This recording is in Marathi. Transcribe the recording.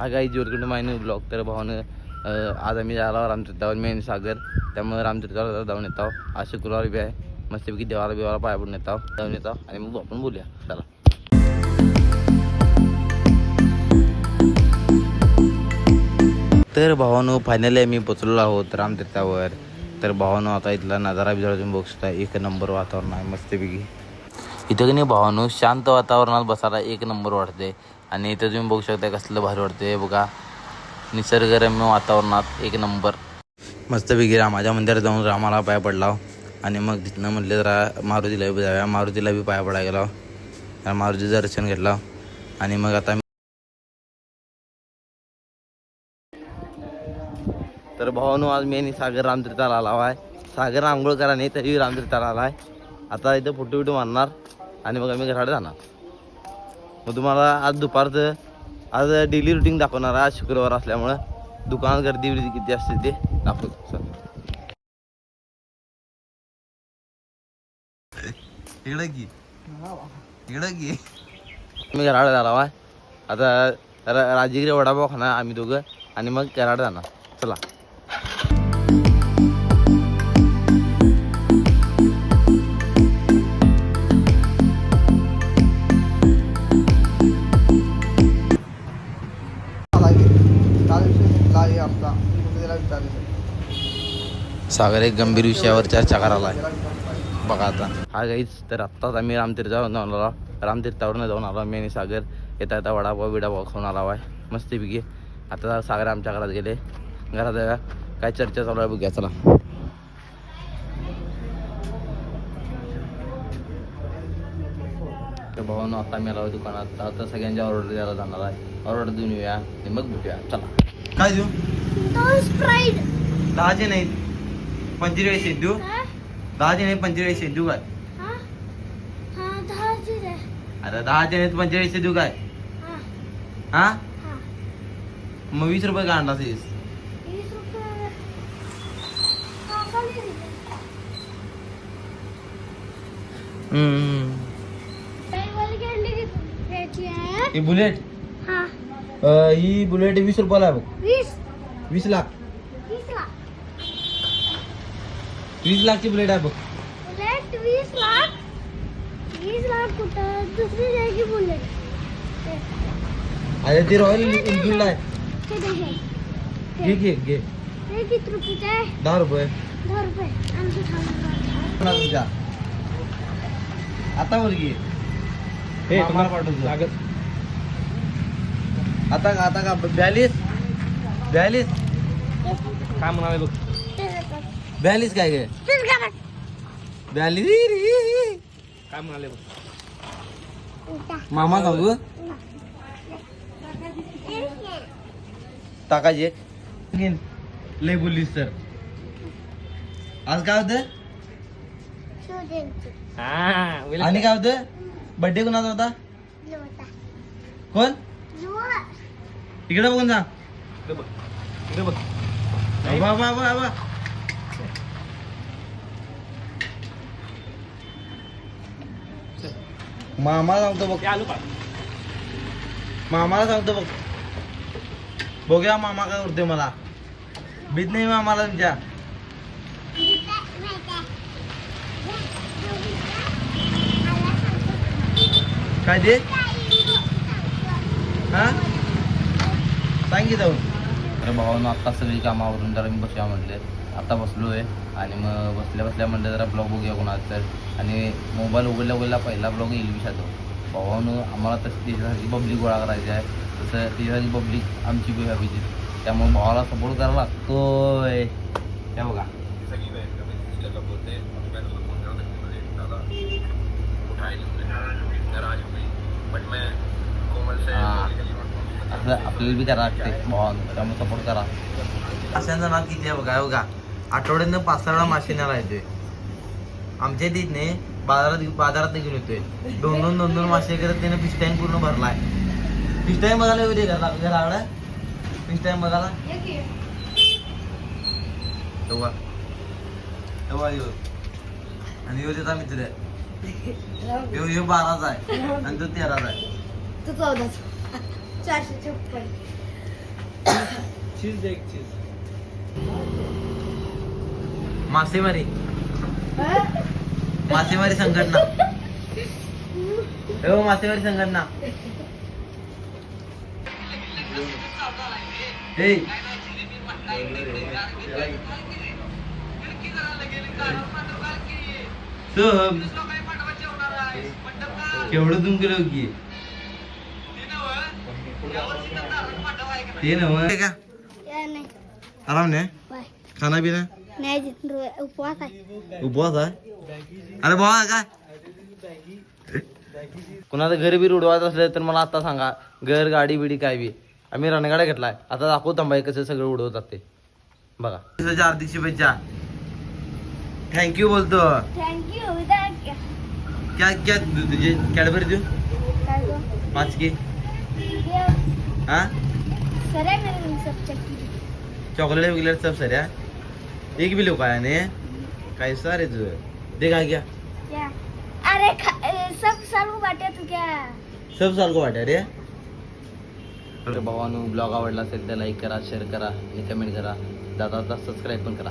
हा काही जोरकडे माहिती ब्लॉग. तर भावानं आज आम्ही जायला रामतीर्थावर मेन सागर, त्यामुळे रामतीर्थावर जाऊन येतो. आज शुक्रवार बी आहे, मस्तपैकी देवाला बिवाला पाया पडून येतो, जाऊन येतो आणि मग आपण बोलूया. चला. तर भावानो फायनली आम्ही पोचलेलो आहोत रामतीर्थावर. तर भावानो आता इथला नजारा बिजारा तुम्ही बघू शकता, एक नंबर वातावरण आहे मस्तपैकी. इथं की नाही भावानो शांत वातावरणात बसायला एक नंबर वाटते. आणि इथं तुम्ही बघू शकता कसलं भारी वाटते बघा, निसर्गरम्य वातावरणात एक नंबर. मस्तपैकी रामाच्या मंदिरात जाऊन रामाला पाया पडला आणि मग तिथनं म्हटलं जरा मारुतीला बी जाऊया. मारुतीला बी पाया पडायला गेला, तर मारुतीचं दर्शन घेतलं आणि मग आता तर भावानो आज मी सागर रामतीर्थाला आला आहे. सागर आंघोळ करा नाही तरी रामतीर्थाला आला आहे. आता इथं फोटो बिटो मारणार आणि मग आम्ही घराकडे जाणार. मग तुम्हाला आज दुपारचं आज डेली रुटीन दाखवणार. आज शुक्रवार असल्यामुळं दुकानात गर्दी बिर्दी किती असते ते दाखवतो. सर इकडं की मी घराकडे झाला आहे. आता राजगिरी वडापाव खाणार आम्ही दोघं आणि मग घराकडे जाणार. चला. सागर एक गंभीर विषयावर चर्चा करायला आहे बघा आता. हा गाईच तर आत्ताच आम्ही रामतीर्थावरून जाऊन आलो मी आणि सागर. येता येता वडापाव बिडापाव खाऊन आला आहे मस्तपैकी. आता सागर आमच्या घरात गेले, घरात जाऊया काय चर्चा चालू आहे बघूया. चला. तर भावानं आता मी आलो दुकानात. आता सगळ्यांच्या ऑर्डर द्यायला जाणार आहे. ऑर्डर देऊन येऊया आणि मग भेटूया. चला. काय देऊ? 10चे नाही 45 देऊ. 10चे नाही 45 देऊ काय? आता 10चे नाही 45 देऊ काय? हा मग 20 रुपये का आणला सीस? ही बुलेट ही बुलेट 20 रुपयाला आहे बघ. 20 लाख 20 लाखची बुलेट आहे बघ. बुलेट 20 लाख 20 लाख कुठं दुसरी जायची बुलेट. अरे ती रॉयल एनफिल्ड आहे. घे घे घे. हे किती रुपयाचं आहे? 10 रुपये. 10 रुपये आमचं थांबा. आता वर घे. हे तुम्हाला पाठवतो लागत. आता का 42 काय म्हणाले बघ. 42 काय गे? 42 काय म्हणाले बघ. मामा सांगू टाकायचे लय बोललीस तर. आज काय होतं आणि काय होतं? बर्थडे कोणाचा होता? कोण? इकडे बघून सांग. इकडे बघ. मामाला सांगतो बघ. मामाला सांगतो बघ. बघूया मामा काय करतोय. मला भीत नाही मामाला तुमच्या. काय दे हा सांग की जाऊन. अरे भावानं आत्ता सगळी कामावरून जरा मी बसूया म्हटले. आता बसलो आहे आणि मग बसल्या म्हटलं जरा ब्लॉग बघूया कोणाचा तर. आणि मोबाईल उघडल्या पहिला ब्लॉग येईल विषयाचा. भावानं आम्हाला तसं त्याच्यासाठी पब्लिक गोळा करायची आहे, तसं त्याच्यासाठी पब्लिक आमची बी हवी. त्यामुळे भावाला सपोर्ट करायला लागतोय. त्या बघा असं आपल्याला बी करा लागते भावानं. त्यामुळे सपोर्ट करा. माशांचं नाव किती आहे बघा. बघा आठवड्यानं 5-6 वेळा मासे न्यायला येतोय. आमच्या तिथने बाजारात घेऊन येतोय. 2-2 मासे करत त्याने फिश टँक पूर्ण भरलाय. फिश टँक बघायला येऊ दे घराकडे. फिश टँक बघायला आणि येऊ त्याचा मित्र आहे. 12चा आहे आणि तो 13चा आहे. 454 मासेमारी मासेमारी संघटना हो मासेमारी संघटना हे सब केवढं तुम केलं की ते नव का या नाही आराम ने बाय खाना पिना नाही उपवास आहे उपवास आहे अरे भावा काय कुणाचं घर बी उडवायचं असलं तर मला आता सांगा घर गाडी बिडी काय बी आम्ही रणगाड्या घेतलाय आता दाखवू थांबाय कसं सगळं उडवतात ते बघा हार्दिक शुभेच्छा थँक्यू बोलतो थँक्यू क्या क्या तुझे कॅडबरी देऊ काय गो 5 की ये हा सरे मेरे सब चक्की चॉकलेट वगैरे सब सर एक भी लोक आहे काय सारे तुझं दे काय क्या क्या अरे सब सर्व बाटे तू क्या सब साल को वाटा रे भावानो ब्लॉग आवडला असेल तर लाईक करा शेअर करा आणि कमेंट करा दादा सबस्क्राईब पण करा